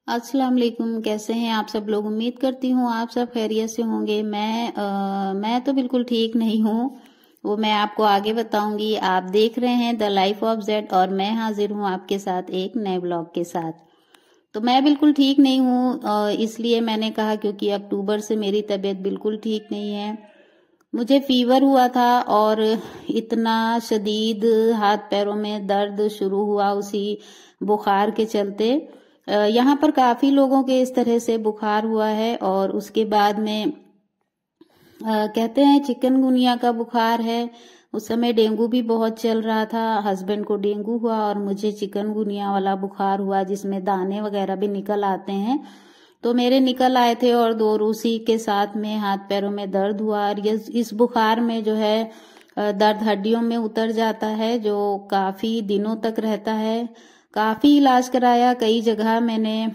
अस्सलाम वालेकुम। कैसे हैं आप सब लोग? उम्मीद करती हूँ आप सब खैरियत से होंगे। मैं तो बिल्कुल ठीक नहीं हूँ, वो मैं आपको आगे बताऊंगी। आप देख रहे हैं द लाइफ ऑफ जेड और मैं हाजिर हूँ आपके साथ एक नए ब्लॉग के साथ। तो मैं बिल्कुल ठीक नहीं हूँ, इसलिए मैंने कहा क्योंकि अक्टूबर से मेरी तबीयत बिल्कुल ठीक नहीं है। मुझे फीवर हुआ था और इतना शदीद हाथ पैरों में दर्द शुरू हुआ उसी बुखार के चलते। यहाँ पर काफी लोगों के इस तरह से बुखार हुआ है और उसके बाद में कहते हैं चिकनगुनिया का बुखार है। उस समय डेंगू भी बहुत चल रहा था। हस्बैंड को डेंगू हुआ और मुझे चिकनगुनिया वाला बुखार हुआ जिसमें दाने वगैरह भी निकल आते हैं। तो मेरे निकल आए थे और दो रूसी के साथ में हाथ पैरों में दर्द हुआ। और ये इस बुखार में जो है दर्द हड्डियों में उतर जाता है जो काफी दिनों तक रहता है। काफी इलाज कराया, कई जगह मैंने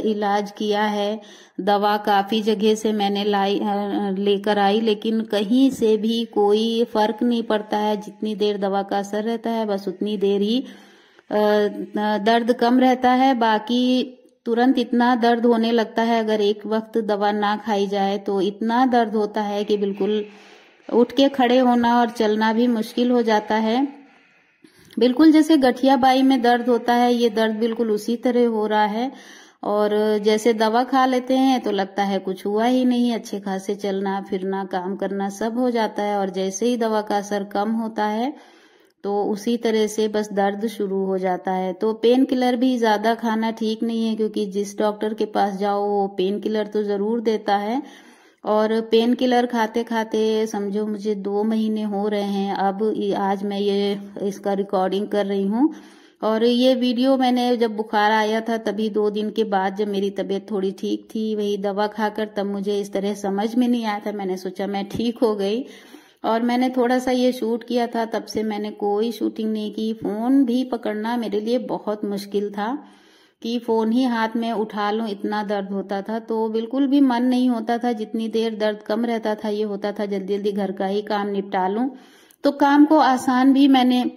इलाज किया है। दवा काफी जगह से मैंने लेकर आई, लेकिन कहीं से भी कोई फर्क नहीं पड़ता है। जितनी देर दवा का असर रहता है बस उतनी देर ही दर्द कम रहता है। बाकी तुरंत इतना दर्द होने लगता है अगर एक वक्त दवा ना खाई जाए तो इतना दर्द होता है कि बिल्कुल उठ के खड़े होना और चलना भी मुश्किल हो जाता है। बिल्कुल जैसे गठिया बाई में दर्द होता है, ये दर्द बिल्कुल उसी तरह हो रहा है। और जैसे दवा खा लेते हैं तो लगता है कुछ हुआ ही नहीं, अच्छे खासे चलना फिरना काम करना सब हो जाता है। और जैसे ही दवा का असर कम होता है तो उसी तरह से बस दर्द शुरू हो जाता है। तो पेन किलर भी ज्यादा खाना ठीक नहीं है, क्योंकि जिस डॉक्टर के पास जाओ वो पेन किलर तो जरूर देता है। और पेन किलर खाते खाते समझो मुझे 2 महीने हो रहे हैं। अब आज मैं ये इसका रिकॉर्डिंग कर रही हूँ और ये वीडियो मैंने जब बुखार आया था तभी 2 दिन के बाद जब मेरी तबीयत थोड़ी ठीक थी वही दवा खाकर, तब मुझे इस तरह समझ में नहीं आया था। मैंने सोचा मैं ठीक हो गई और मैंने थोड़ा सा ये शूट किया था। तब से मैंने कोई शूटिंग नहीं की। फोन भी पकड़ना मेरे लिए बहुत मुश्किल था कि फोन ही हाथ में उठा लूं, इतना दर्द होता था। तो बिल्कुल भी मन नहीं होता था। जितनी देर दर्द कम रहता था ये होता था जल्दी जल्दी घर का ही काम निपटा लूं। तो काम को आसान भी मैंने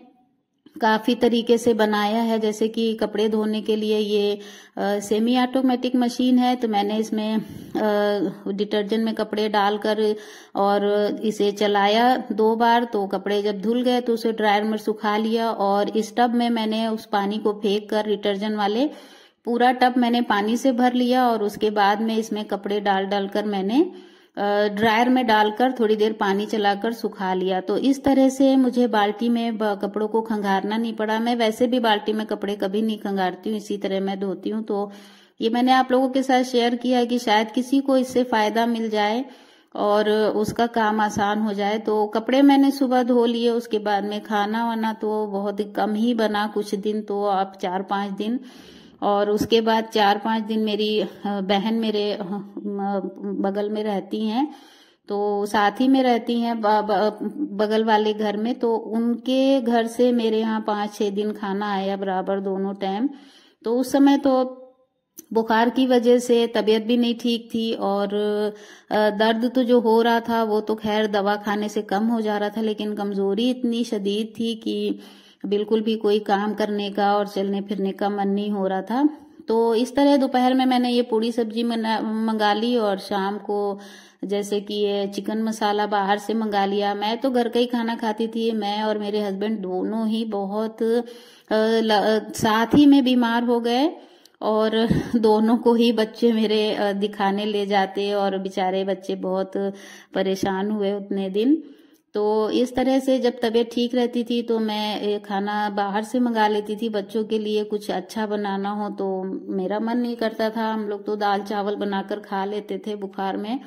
काफी तरीके से बनाया है। जैसे कि कपड़े धोने के लिए ये सेमी ऑटोमेटिक मशीन है, तो मैंने इसमें डिटर्जेंट में कपड़े डालकर और इसे चलाया 2 बार। तो कपड़े जब धुल गए तो उसे ड्रायर में सुखा लिया और इस टब में मैंने उस पानी को फेंक कर डिटर्जेंट वाले पूरा टब मैंने पानी से भर लिया और उसके बाद में इसमें कपड़े डाल डालकर मैंने ड्रायर में डालकर थोड़ी देर पानी चलाकर सुखा लिया। तो इस तरह से मुझे बाल्टी में कपड़ों को खंगारना नहीं पड़ा। मैं वैसे भी बाल्टी में कपड़े कभी नहीं खंगारती हूँ, इसी तरह मैं धोती हूँ। तो ये मैंने आप लोगों के साथ शेयर किया कि शायद किसी को इससे फायदा मिल जाए और उसका काम आसान हो जाए। तो कपड़े मैंने सुबह धो लिए, उसके बाद में खाना वाना तो बहुत ही कम ही बना, कुछ दिन तो अब 4-5 दिन। और उसके बाद 4-5 दिन मेरी बहन मेरे बगल में रहती हैं, तो साथ ही में रहती हैं बगल वाले घर में। तो उनके घर से मेरे यहाँ 5-6 दिन खाना आया बराबर दोनों टाइम। तो उस समय तो बुखार की वजह से तबीयत भी नहीं ठीक थी और दर्द तो जो हो रहा था वो तो खैर दवा खाने से कम हो जा रहा था, लेकिन कमजोरी इतनी शदीद थी कि बिल्कुल भी कोई काम करने का और चलने फिरने का मन नहीं हो रहा था। तो इस तरह दोपहर में मैंने ये पूड़ी सब्जी मंगा ली और शाम को जैसे कि ये चिकन मसाला बाहर से मंगा लिया। मैं तो घर का ही खाना खाती थी। मैं और मेरे हस्बैंड दोनों ही बहुत साथ ही में बीमार हो गए और दोनों को ही बच्चे मेरे दिखाने ले जाते और बेचारे बच्चे बहुत परेशान हुए उतने दिन। तो इस तरह से जब तबीयत ठीक रहती थी तो मैं खाना बाहर से मंगा लेती थी। बच्चों के लिए कुछ अच्छा बनाना हो तो मेरा मन नहीं करता था। हम लोग तो दाल चावल बनाकर खा लेते थे बुखार में,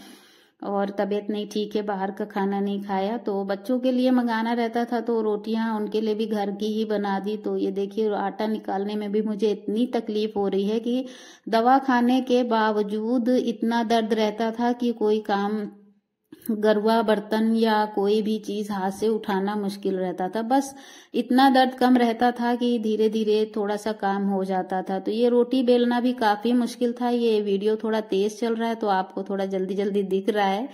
और तबीयत नहीं ठीक है बाहर का खाना नहीं खाया। तो बच्चों के लिए मंगाना रहता था तो रोटियां उनके लिए भी घर की ही बना दी। तो ये देखिए आटा निकालने में भी मुझे इतनी तकलीफ हो रही है कि दवा खाने के बावजूद इतना दर्द रहता था कि कोई काम, गरुआ बर्तन या कोई भी चीज हाथ से उठाना मुश्किल रहता था। बस इतना दर्द कम रहता था कि धीरे धीरे थोड़ा सा काम हो जाता था। तो ये रोटी बेलना भी काफी मुश्किल था। ये वीडियो थोड़ा तेज चल रहा है तो आपको थोड़ा जल्दी जल्दी दिख रहा है।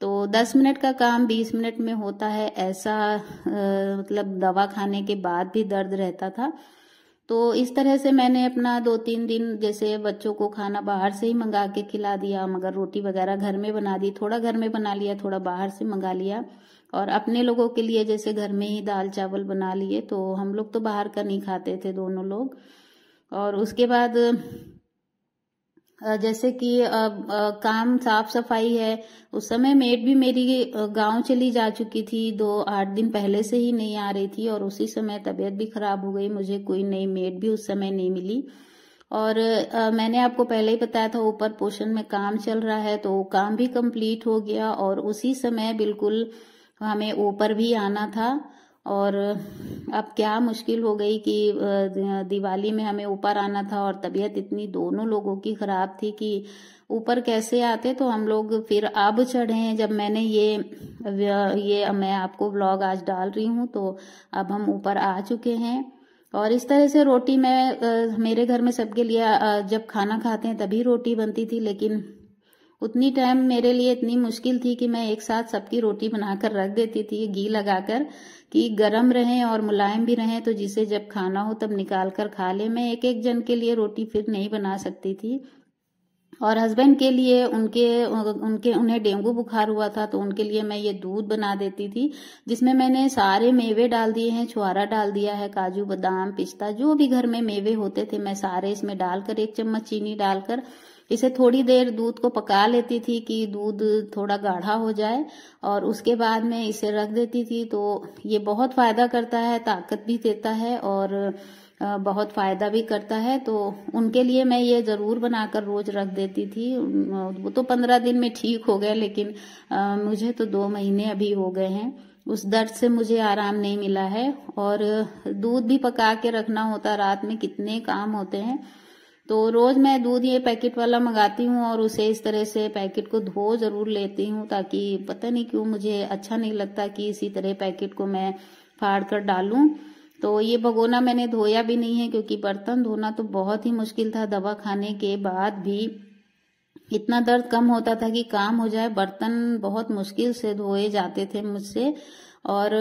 तो 10 मिनट का काम 20 मिनट में होता है, ऐसा मतलब दवा खाने के बाद भी दर्द रहता था। तो इस तरह से मैंने अपना 2-3 दिन जैसे बच्चों को खाना बाहर से ही मंगा के खिला दिया, मगर रोटी वगैरह घर में बना दी, थोड़ा घर में बना लिया, थोड़ा बाहर से मंगा लिया। और अपने लोगों के लिए जैसे घर में ही दाल चावल बना लिए, तो हम लोग तो बाहर का नहीं खाते थे दोनों लोग। और उसके बाद जैसे कि काम साफ सफाई है, उस समय मेड भी मेरी गांव चली जा चुकी थी, 2-8 दिन पहले से ही नहीं आ रही थी, और उसी समय तबीयत भी खराब हो गई, मुझे कोई नई मेड भी उस समय नहीं मिली। और मैंने आपको पहले ही बताया था ऊपर पोर्शन में काम चल रहा है, तो काम भी कंप्लीट हो गया, और उसी समय बिल्कुल हमें ऊपर भी आना था। और अब क्या मुश्किल हो गई कि दिवाली में हमें ऊपर आना था, और तबीयत इतनी दोनों लोगों की खराब थी कि ऊपर कैसे आते। तो हम लोग फिर अब चढ़े हैं, जब मैंने ये मैं आपको व्लॉग आज डाल रही हूँ, तो अब हम ऊपर आ चुके हैं। और इस तरह से रोटी मैं मेरे घर में सबके लिए जब खाना खाते हैं तभी रोटी बनती थी, लेकिन उतनी टाइम मेरे लिए इतनी मुश्किल थी कि मैं एक साथ सबकी रोटी बनाकर रख देती थी घी लगाकर, कि गरम रहें और मुलायम भी रहें, तो जिसे जब खाना हो तब निकाल कर खा ले। मैं एक एक जन के लिए रोटी फिर नहीं बना सकती थी। और हस्बैंड के लिए उन्हें डेंगू बुखार हुआ था, तो उनके लिए मैं ये दूध बना देती थी, जिसमें मैंने सारे मेवे डाल दिए हैं, छुआरा डाल दिया है, काजू बादाम पिस्ता जो भी घर में मेवे होते थे मैं सारे इसमें डालकर 1 चम्मच चीनी डालकर इसे थोड़ी देर दूध को पका लेती थी कि दूध थोड़ा गाढ़ा हो जाए, और उसके बाद में इसे रख देती थी। तो ये बहुत फायदा करता है, ताकत भी देता है और बहुत फायदा भी करता है। तो उनके लिए मैं ये जरूर बनाकर रोज रख देती थी। वो तो 15 दिन में ठीक हो गए, लेकिन मुझे तो 2 महीने अभी हो गए हैं, उस दर्द से मुझे आराम नहीं मिला है। और दूध भी पका के रखना होता, रात में कितने काम होते हैं। तो रोज मैं दूध ये पैकेट वाला मंगाती हूँ, और उसे इस तरह से पैकेट को धो जरूर लेती हूँ, ताकि पता नहीं क्यों मुझे अच्छा नहीं लगता कि इसी तरह पैकेट को मैं फाड़ कर डालूं। तो ये भगोना मैंने धोया भी नहीं है, क्योंकि बर्तन धोना तो बहुत ही मुश्किल था। दवा खाने के बाद भी इतना दर्द कम होता था कि काम हो जाए, बर्तन बहुत मुश्किल से धोए जाते थे मुझसे। और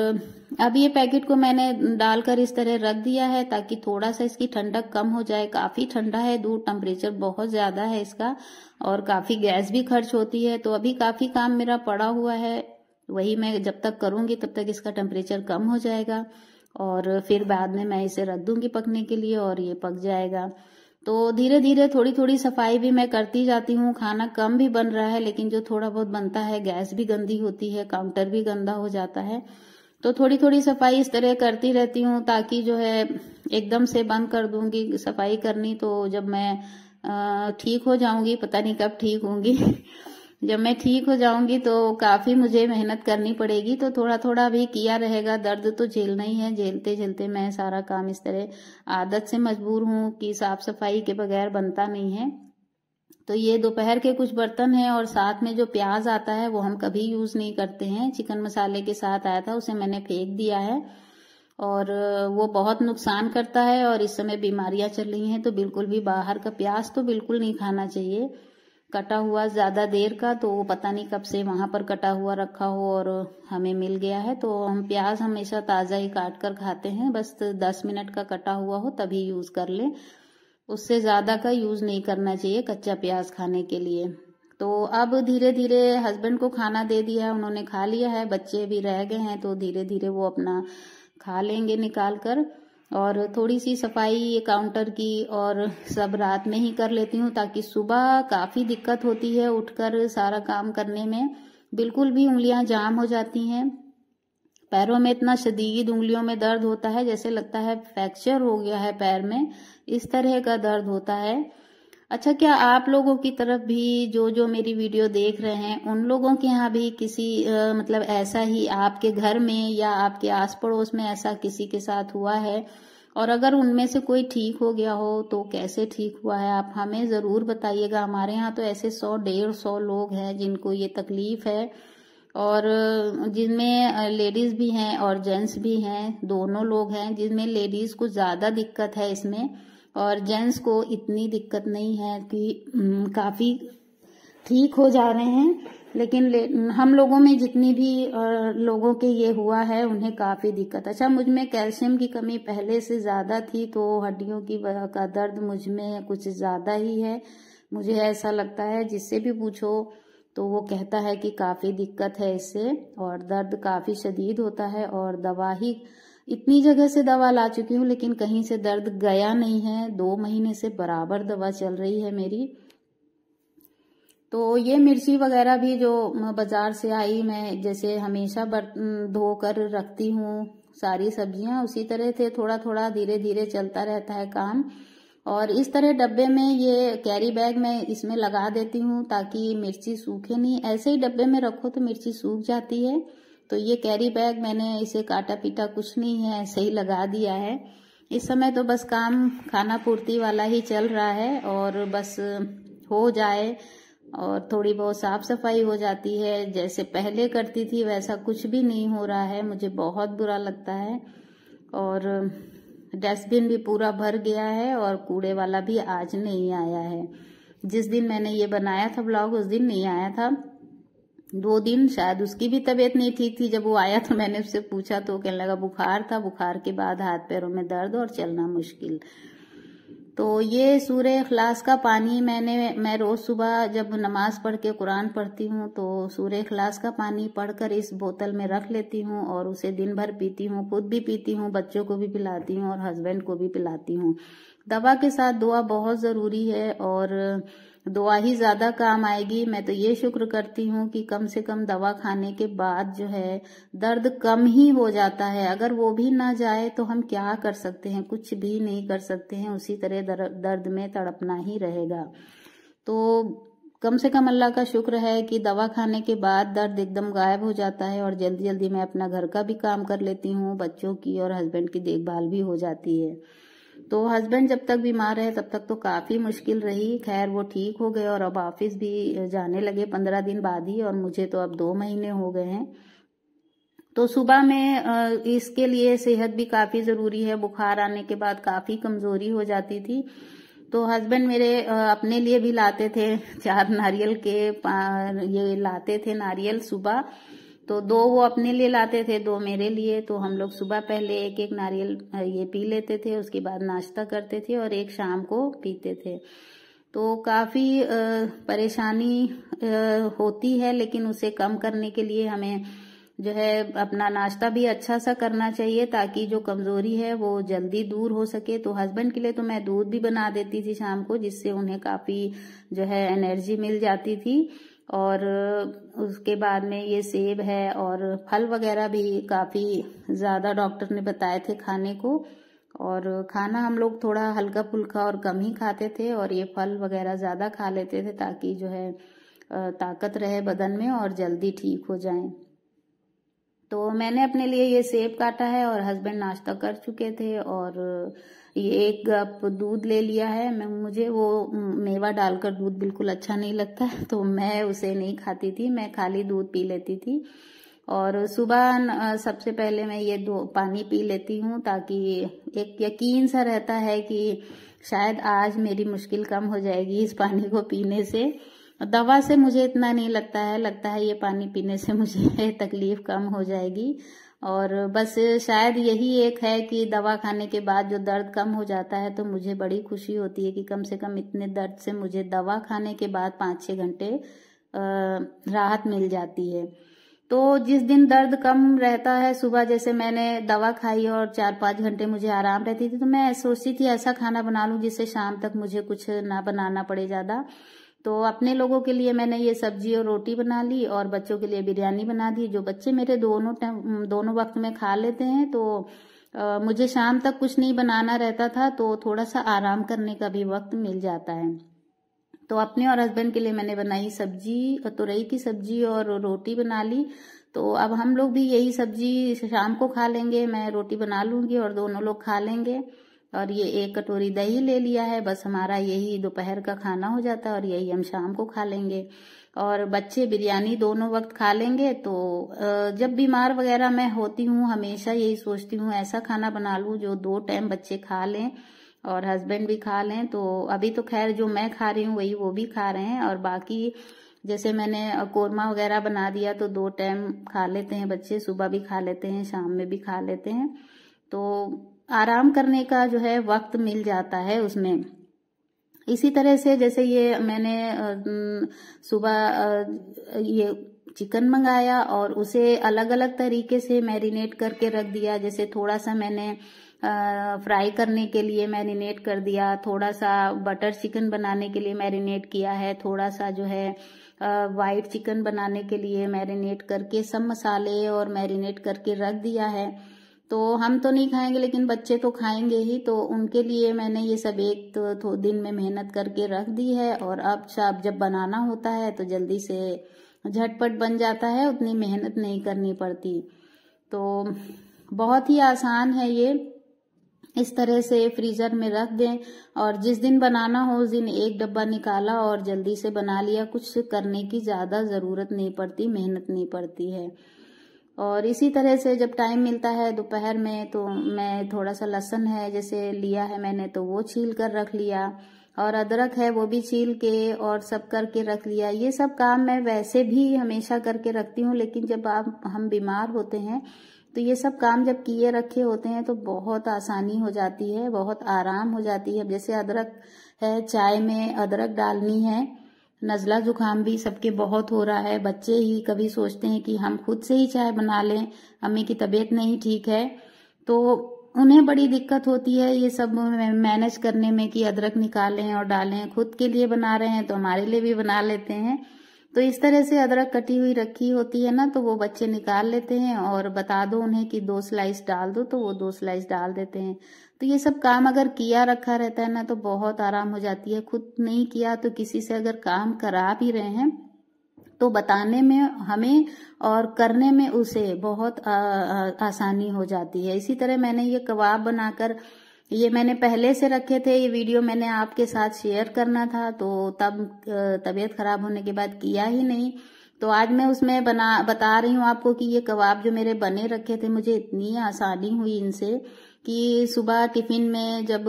अब ये पैकेट को मैंने डालकर इस तरह रख दिया है, ताकि थोड़ा सा इसकी ठंडक कम हो जाए। काफी ठंडा है दूध, टेम्परेचर बहुत ज्यादा है इसका, और काफी गैस भी खर्च होती है। तो अभी काफी काम मेरा पड़ा हुआ है, वही मैं जब तक करूंगी तब तक इसका टेम्परेचर कम हो जाएगा, और फिर बाद में मैं इसे रख दूंगी पकने के लिए, और ये पक जाएगा। तो धीरे धीरे थोड़ी थोड़ी सफाई भी मैं करती जाती हूँ। खाना कम भी बन रहा है, लेकिन जो थोड़ा बहुत बनता है, गैस भी गंदी होती है, काउंटर भी गंदा हो जाता है। तो थोड़ी थोड़ी सफाई इस तरह करती रहती हूँ, ताकि जो है एकदम से बंद कर दूंगी सफाई करनी, तो जब मैं ठीक हो जाऊंगी, पता नहीं कब ठीक होंगी जब मैं ठीक हो जाऊंगी तो काफी मुझे मेहनत करनी पड़ेगी। तो थोड़ा थोड़ा भी किया रहेगा, दर्द तो झेलना ही है, झेलते झेलते मैं सारा काम इस तरह आदत से मजबूर हूँ कि साफ सफाई के बगैर बनता नहीं है। तो ये दोपहर के कुछ बर्तन हैं, और साथ में जो प्याज आता है वो हम कभी यूज नहीं करते हैं, चिकन मसाले के साथ आया था, उसे मैंने फेंक दिया है, और वो बहुत नुकसान करता है। और इस समय बीमारियां चल रही हैं, तो बिल्कुल भी बाहर का प्याज तो बिल्कुल नहीं खाना चाहिए, कटा हुआ ज्यादा देर का, तो वो पता नहीं कब से वहां पर कटा हुआ रखा हो और हमें मिल गया है। तो हम प्याज हमेशा ताजा ही काट कर खाते हैं, बस 10 मिनट का कटा हुआ हो तभी यूज कर ले, उससे ज्यादा का यूज नहीं करना चाहिए कच्चा प्याज खाने के लिए। तो अब धीरे धीरे हस्बैंड को खाना दे दिया है, उन्होंने खा लिया है, बच्चे भी रह गए हैं, तो धीरे धीरे वो अपना खा लेंगे निकाल कर। और थोड़ी सी सफाई काउंटर की और सब रात में ही कर लेती हूँ, ताकि सुबह काफी दिक्कत होती है उठकर सारा काम करने में, बिल्कुल भी उंगलियां जाम हो जाती हैं, पैरों में इतना शदीद उंगलियों में दर्द होता है, जैसे लगता है फ्रैक्चर हो गया है पैर में, इस तरह का दर्द होता है। अच्छा, क्या आप लोगों की तरफ भी जो मेरी वीडियो देख रहे हैं, उन लोगों के यहाँ भी किसी मतलब ऐसा ही आपके घर में या आपके आस पड़ोस में ऐसा किसी के साथ हुआ है? और अगर उनमें से कोई ठीक हो गया हो तो कैसे ठीक हुआ है, आप हमें जरूर बताइएगा। हमारे यहाँ तो ऐसे 100-150 लोग हैं जिनको ये तकलीफ है, और जिनमें लेडीज भी हैं और जेंट्स भी हैं, दोनों लोग हैं। जिनमें लेडीज को ज्यादा दिक्कत है इसमें, और जेंट्स को इतनी दिक्कत नहीं है कि काफी ठीक हो जा रहे हैं। लेकिन हम लोगों में जितनी भी लोगों के ये हुआ है उन्हें काफी दिक्कत। अच्छा, मुझ में कैल्शियम की कमी पहले से ज्यादा थी, तो हड्डियों की का दर्द मुझ में कुछ ज्यादा ही है, मुझे ऐसा लगता है। जिससे भी पूछो तो वो कहता है कि काफी दिक्कत है इससे, और दर्द काफी शदीद होता है। और दवा ही इतनी जगह से दवा ला चुकी हूँ लेकिन कहीं से दर्द गया नहीं है। 2 महीने से बराबर दवा चल रही है मेरी। तो ये मिर्ची वगैरह भी जो बाजार से आई, मैं जैसे हमेशा धो कर रखती हूँ सारी सब्जियां, उसी तरह से थोड़ा थोड़ा धीरे धीरे चलता रहता है काम। और इस तरह डब्बे में ये कैरी बैग मैं इसमें लगा देती हूँ ताकि मिर्ची सूखे नहीं। ऐसे ही डब्बे में रखो तो मिर्ची सूख जाती है। तो ये कैरी बैग मैंने इसे काटा पीटा कुछ नहीं है, ऐसे ही लगा दिया है। इस समय तो बस काम खाना पूर्ति वाला ही चल रहा है, और बस हो जाए और थोड़ी बहुत साफ सफाई हो जाती है। जैसे पहले करती थी वैसा कुछ भी नहीं हो रहा है, मुझे बहुत बुरा लगता है। और डस्टबिन भी पूरा भर गया है और कूड़े वाला भी आज नहीं आया है। जिस दिन मैंने ये बनाया था ब्लॉग उस दिन नहीं आया था। 2 दिन शायद उसकी भी तबीयत नहीं ठीक थी। जब वो आया तो मैंने उससे पूछा तो कहने लगा बुखार था, बुखार के बाद हाथ पैरों में दर्द और चलना मुश्किल। तो ये सूरह इखलास का पानी मैं रोज सुबह जब नमाज पढ़ के कुरान पढ़ती हूँ तो सूरह इखलास का पानी पढ़कर इस बोतल में रख लेती हूँ और उसे दिन भर पीती हूँ। खुद भी पीती हूँ, बच्चों को भी पिलाती हूँ और हस्बैंड को भी पिलाती हूँ। दवा के साथ दुआ बहुत जरूरी है और दुआ ही ज्यादा काम आएगी। मैं तो ये शुक्र करती हूँ कि कम से कम दवा खाने के बाद जो है दर्द कम ही हो जाता है। अगर वो भी ना जाए तो हम क्या कर सकते हैं, कुछ भी नहीं कर सकते हैं, उसी तरह दर्द में तड़पना ही रहेगा। तो कम से कम अल्लाह का शुक्र है कि दवा खाने के बाद दर्द एकदम गायब हो जाता है और जल्दी जल्दी मैं अपना घर का भी काम कर लेती हूँ, बच्चों की और हस्बैंड की देखभाल भी हो जाती है। तो हस्बैंड जब तक बीमार है तब तक तो काफी मुश्किल रही। खैर वो ठीक हो गए और अब ऑफिस भी जाने लगे 15 दिन बाद ही, और मुझे तो अब 2 महीने हो गए हैं। तो सुबह में इसके लिए सेहत भी काफी जरूरी है। बुखार आने के बाद काफी कमजोरी हो जाती थी। तो हस्बैंड मेरे अपने लिए भी लाते थे 4 नारियल के ये लाते थे नारियल सुबह। तो 2 वो अपने लिए लाते थे, 2 मेरे लिए। तो हम लोग सुबह पहले एक एक नारियल ये पी लेते थे, उसके बाद नाश्ता करते थे और एक शाम को पीते थे। तो काफी परेशानी होती है, लेकिन उसे कम करने के लिए हमें जो है अपना नाश्ता भी अच्छा सा करना चाहिए ताकि जो कमजोरी है वो जल्दी दूर हो सके। तो हस्बैंड के लिए तो मैं दूध भी बना देती थी शाम को, जिससे उन्हें काफी जो है एनर्जी मिल जाती थी। और उसके बाद में ये सेब है और फल वगैरह भी काफी ज्यादा डॉक्टर ने बताए थे खाने को। और खाना हम लोग थोड़ा हल्का फुल्का और कम ही खाते थे और ये फल वगैरह ज्यादा खा लेते थे ताकि जो है ताकत रहे बदन में और जल्दी ठीक हो जाएं। तो मैंने अपने लिए ये सेब काटा है और हस्बैंड नाश्ता कर चुके थे और ये 1 कप दूध ले लिया है। मुझे वो मेवा डालकर दूध बिल्कुल अच्छा नहीं लगता, तो मैं उसे नहीं खाती थी, मैं खाली दूध पी लेती थी। और सुबह सबसे पहले मैं ये 2 पानी पी लेती हूँ ताकि एक यकीन सा रहता है कि शायद आज मेरी मुश्किल कम हो जाएगी इस पानी को पीने से। दवा से मुझे इतना नहीं लगता है ये पानी पीने से मुझे तकलीफ कम हो जाएगी। और बस शायद यही एक है कि दवा खाने के बाद जो दर्द कम हो जाता है तो मुझे बड़ी खुशी होती है कि कम से कम इतने दर्द से मुझे दवा खाने के बाद 5-6 घंटे राहत मिल जाती है। तो जिस दिन दर्द कम रहता है, सुबह जैसे मैंने दवा खाई और 4-5 घंटे मुझे आराम रहती थी, तो मैं सोचती थी ऐसा खाना बना लूं जिससे शाम तक मुझे कुछ ना बनाना पड़े ज्यादा। तो अपने लोगों के लिए मैंने ये सब्जी और रोटी बना ली और बच्चों के लिए बिरयानी बना दी। जो बच्चे मेरे दोनों वक्त में खा लेते हैं, तो मुझे शाम तक कुछ नहीं बनाना रहता था, तो थोड़ा सा आराम करने का भी वक्त मिल जाता है। तो अपने और हस्बैंड के लिए मैंने बनाई सब्जी, तुरई की सब्जी और रोटी बना ली। तो अब हम लोग भी यही सब्जी शाम को खा लेंगे, मैं रोटी बना लूंगी और दोनों लोग खा लेंगे। और ये 1 कटोरी दही ले लिया है, बस हमारा यही दोपहर का खाना हो जाता है और यही हम शाम को खा लेंगे। और बच्चे बिरयानी दोनों वक्त खा लेंगे। तो जब बीमार वगैरह मैं होती हूँ हमेशा यही सोचती हूँ ऐसा खाना बना लूँ जो 2 टाइम बच्चे खा लें और हस्बैंड भी खा लें। तो अभी तो खैर जो मैं खा रही हूँ वही वो भी खा रहे हैं, और बाकी जैसे मैंने कोरमा वगैरह बना दिया तो 2 टाइम खा लेते हैं बच्चे, सुबह भी खा लेते हैं, शाम में भी खा लेते हैं। तो आराम करने का जो है वक्त मिल जाता है उसमें। इसी तरह से जैसे ये मैंने सुबह ये चिकन मंगाया और उसे अलग अलग तरीके से मैरिनेट करके रख दिया। जैसे थोड़ा सा मैंने फ्राई करने के लिए मैरिनेट कर दिया, थोड़ा सा बटर चिकन बनाने के लिए मैरिनेट किया है, थोड़ा सा जो है वाइट चिकन बनाने के लिए मैरिनेट करके सब मसाले और मैरिनेट करके रख दिया है। तो हम तो नहीं खाएंगे लेकिन बच्चे तो खाएंगे ही, तो उनके लिए मैंने ये सब एक तो दिन में मेहनत करके रख दी है। और अब जब बनाना होता है तो जल्दी से झटपट बन जाता है, उतनी मेहनत नहीं करनी पड़ती। तो बहुत ही आसान है ये। इस तरह से फ्रीजर में रख दें और जिस दिन बनाना हो उस दिन एक डब्बा निकाला और जल्दी से बना लिया। कुछ करने की ज्यादा जरूरत नहीं पड़ती, मेहनत नहीं पड़ती है। और इसी तरह से जब टाइम मिलता है दोपहर में तो मैं थोड़ा सा लहसुन है जैसे लिया है मैंने, तो वो छील कर रख लिया, और अदरक है वो भी छील के और सब करके रख लिया। ये सब काम मैं वैसे भी हमेशा करके रखती हूँ, लेकिन जब हम बीमार होते हैं तो ये सब काम जब किए रखे होते हैं तो बहुत आसानी हो जाती है, बहुत आराम हो जाती है। जैसे अदरक है, चाय में अदरक डालनी है। नज़ला जुकाम भी सबके बहुत हो रहा है। बच्चे ही कभी सोचते हैं कि हम खुद से ही चाय बना लें, अम्मी की तबीयत नहीं ठीक है, तो उन्हें बड़ी दिक्कत होती है ये सब मैनेज करने में कि अदरक निकालें और डालें। खुद के लिए बना रहे हैं तो हमारे लिए भी बना लेते हैं। तो इस तरह से अदरक कटी हुई रखी होती है ना, तो वो बच्चे निकाल लेते हैं और बता दो उन्हें कि 2 स्लाइस डाल दो तो वो 2 स्लाइस डाल देते हैं। तो ये सब काम अगर किया रखा रहता है ना तो बहुत आराम हो जाती है। खुद नहीं किया तो किसी से अगर काम करा भी रहे हैं तो बताने में हमें और करने में उसे बहुत आसानी हो जाती है। इसी तरह मैंने ये कबाब बनाकर, ये मैंने पहले से रखे थे, ये वीडियो मैंने आपके साथ शेयर करना था तो तब तबीयत खराब होने के बाद किया ही नहीं। तो आज मैं उसमें बता रही हूँ आपको कि ये कबाब जो मेरे बने रखे थे, मुझे इतनी आसानी हुई इनसे कि सुबह टिफिन में जब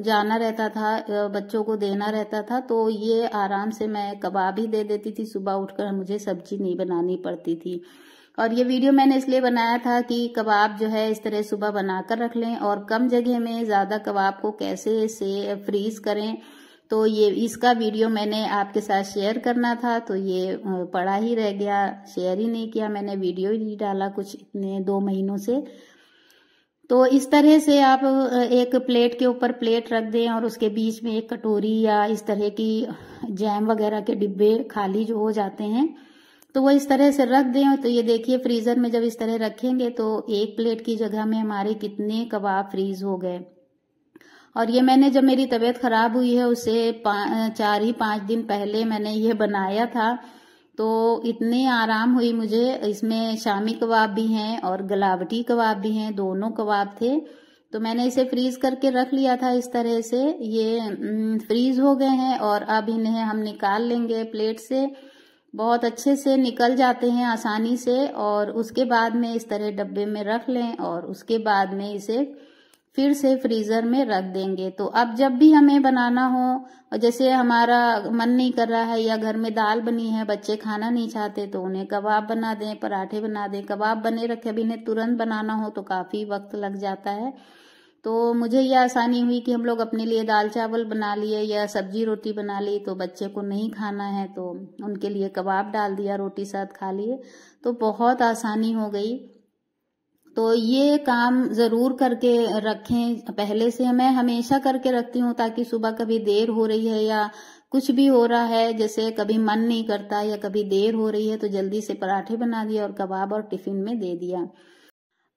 जाना रहता था, बच्चों को देना रहता था, तो ये आराम से मैं कबाब ही दे देती थी सुबह उठकर, मुझे सब्जी नहीं बनानी पड़ती थी। और ये वीडियो मैंने इसलिए बनाया था कि कबाब जो है इस तरह सुबह बनाकर रख लें और कम जगह में ज्यादा कबाब को कैसे से फ्रीज करें, तो ये इसका वीडियो मैंने आपके साथ शेयर करना था, तो ये पड़ा ही रह गया, शेयर ही नहीं किया मैंने, वीडियो ही नहीं डाला कुछ इतने 2 महीनों से। तो इस तरह से आप एक प्लेट के ऊपर प्लेट रख दें और उसके बीच में एक कटोरी या इस तरह की जैम वगैरह के डिब्बे खाली जो हो जाते हैं तो वो इस तरह से रख दें। तो ये देखिए फ्रीजर में जब इस तरह रखेंगे तो एक प्लेट की जगह में हमारे कितने कबाब फ्रीज हो गए। और ये मैंने जब मेरी तबीयत खराब हुई है उससे 4-5 दिन पहले मैंने ये बनाया था, तो इतनी आराम हुई मुझे। इसमें शामी कबाब भी हैं और गलावटी कबाब भी हैं, दोनों कबाब थे। तो मैंने इसे फ्रीज करके रख लिया था इस तरह से। ये फ्रीज हो गए हैं और अब इन्हें हम निकाल लेंगे प्लेट से, बहुत अच्छे से निकल जाते हैं आसानी से। और उसके बाद में इस तरह डब्बे में रख लें और उसके बाद में इसे फिर से फ्रीजर में रख देंगे। तो अब जब भी हमें बनाना हो, और जैसे हमारा मन नहीं कर रहा है या घर में दाल बनी है, बच्चे खाना नहीं चाहते, तो उन्हें कबाब बना दें, पराठे बना दें। कबाब बने रखे, अब इन्हें तुरंत बनाना हो तो काफी वक्त लग जाता है। तो मुझे ये आसानी हुई कि हम लोग अपने लिए दाल चावल बना लिए या सब्जी रोटी बना ली, तो बच्चे को नहीं खाना है तो उनके लिए कबाब डाल दिया, रोटी साथ खा लिए, तो बहुत आसानी हो गई। तो ये काम जरूर करके रखें पहले से। मैं हमेशा करके रखती हूँ ताकि सुबह कभी देर हो रही है या कुछ भी हो रहा है, जैसे कभी मन नहीं करता या कभी देर हो रही है, तो जल्दी से पराठे बना दिया और कबाब और टिफिन में दे दिया।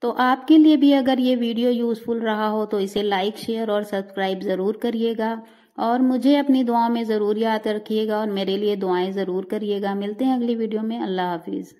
तो आपके लिए भी अगर ये वीडियो यूजफुल रहा हो तो इसे लाइक, शेयर और सब्सक्राइब जरूर करिएगा और मुझे अपनी दुआओं में जरूर याद रखिएगा और मेरे लिए दुआएं जरूर करिएगा। मिलते हैं अगली वीडियो में। अल्लाह हाफिज।